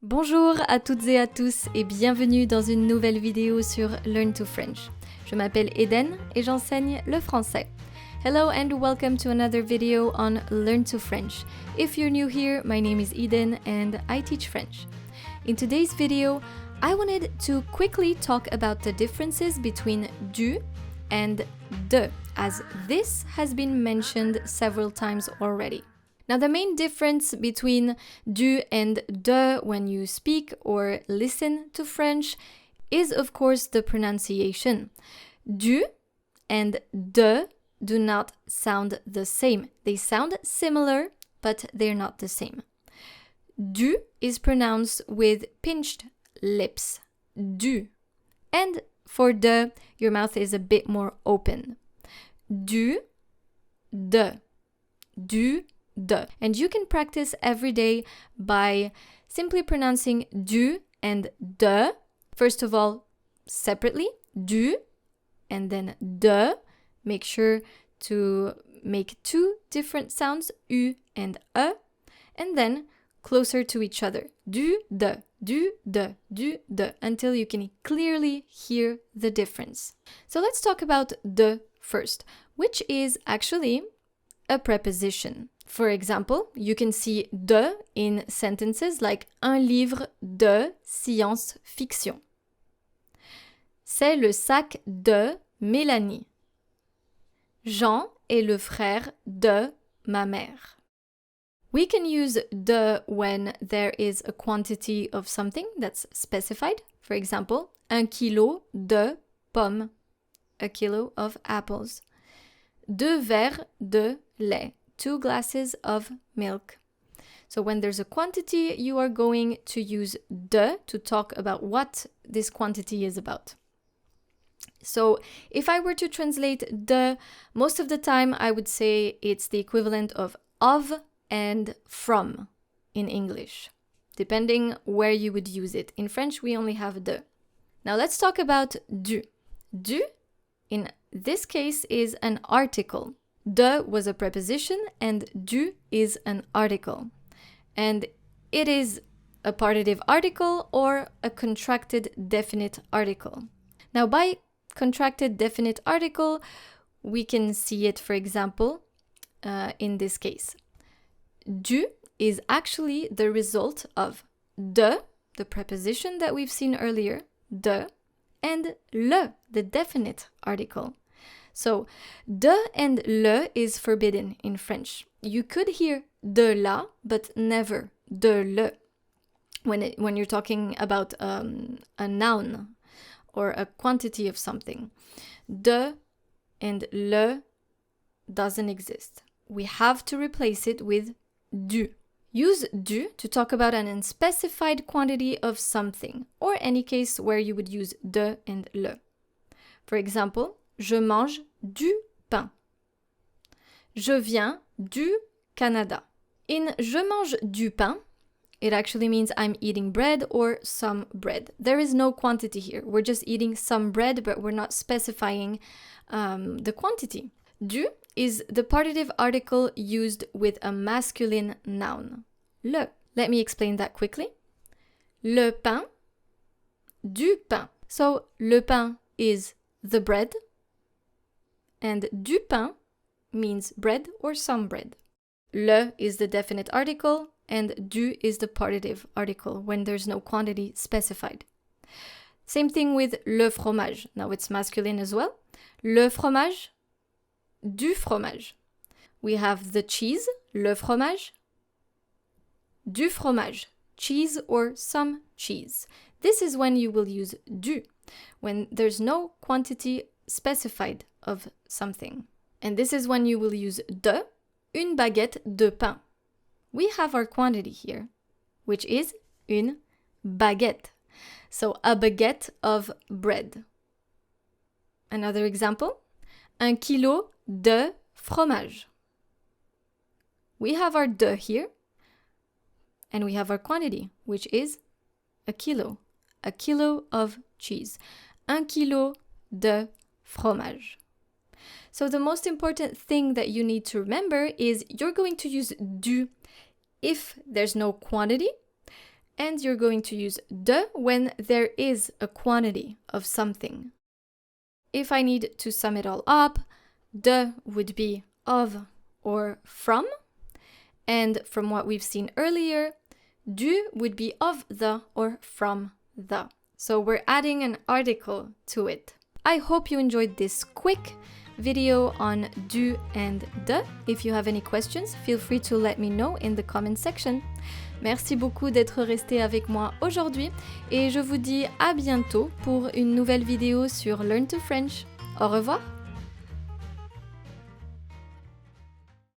Bonjour à toutes et à tous et bienvenue dans une nouvelle vidéo sur Learn to French. Je m'appelle Eden et j'enseigne le français. Hello and welcome to another video on Learn to French. If you're new here, my name is Eden and I teach French. In today's video, I wanted to quickly talk about the differences between du and de, as this has been mentioned several times already. Now, the main difference between du and de when you speak or listen to French is, of course, the pronunciation. Du and de do not sound the same. They sound similar, but they're not the same. Du is pronounced with pinched lips. Du. And for de, your mouth is a bit more open. Du, de. Du, de. And you can practice every day by simply pronouncing du and de. First of all, separately, du, and then de. Make sure to make two different sounds, u and e, and then closer to each other. Du, de, until you can clearly hear the difference. So let's talk about de first, which is actually a preposition. For example, you can see de in sentences like un livre de science-fiction. C'est le sac de Mélanie. Jean est le frère de ma mère. We can use de when there is a quantity of something that's specified. For example, un kilo de pommes, a kilo of apples. Deux verres de lait, 2 glasses of milk. So when there's a quantity, you are going to use de to talk about what this quantity is about. So if I were to translate de, most of the time I would say it's the equivalent of and from in English, depending where you would use it. In French, we only have de. Now let's talk about du. Du, in this case, is an article. De was a preposition and du is an article. And it is a partitive article or a contracted definite article. Now by contracted definite article, we can see it, for example, in this case. Du is actually the result of de, the preposition that we've seen earlier, de, and le, the definite article. So, de and le is forbidden in French. You could hear de la, but never de le when you're talking about a noun or a quantity of something. De and le doesn't exist. We have to replace it with du. Use du to talk about an unspecified quantity of something, or any case where you would use de and le. For example, je mange du pain. Je viens du Canada. In je mange du pain, it actually means I'm eating bread or some bread. There is no quantity here. We're just eating some bread, but we're not specifying the quantity. Du is the partitive article used with a masculine noun, le. Let me explain that quickly. Le pain, du pain. So, le pain is the bread, and du pain means bread or some bread. Le is the definite article, and du is the partitive article when there's no quantity specified. Same thing with le fromage. Now it's masculine as well. Le fromage, du fromage. We have the cheese, le fromage, du fromage, cheese or some cheese. This is when you will use du, when there's no quantity specified of something. And this is when you will use de, une baguette de pain. We have our quantity here, which is une baguette. So a baguette of bread. Another example, un kilo de fromage. We have our de here, and we have our quantity, which is a kilo of cheese. Un kilo de fromage. So the most important thing that you need to remember is you're going to use du if there's no quantity, And you're going to use de when there is a quantity of something. If I need to sum it all up, de would be of or from. And from what we've seen earlier, du would be of the or from the. So we're adding an article to it. I hope you enjoyed this quick video on du and de. If you have any questions, feel free to let me know in the comment section. Merci beaucoup d'être resté avec moi aujourd'hui et je vous dis à bientôt pour une nouvelle vidéo sur Learn to French. Au revoir!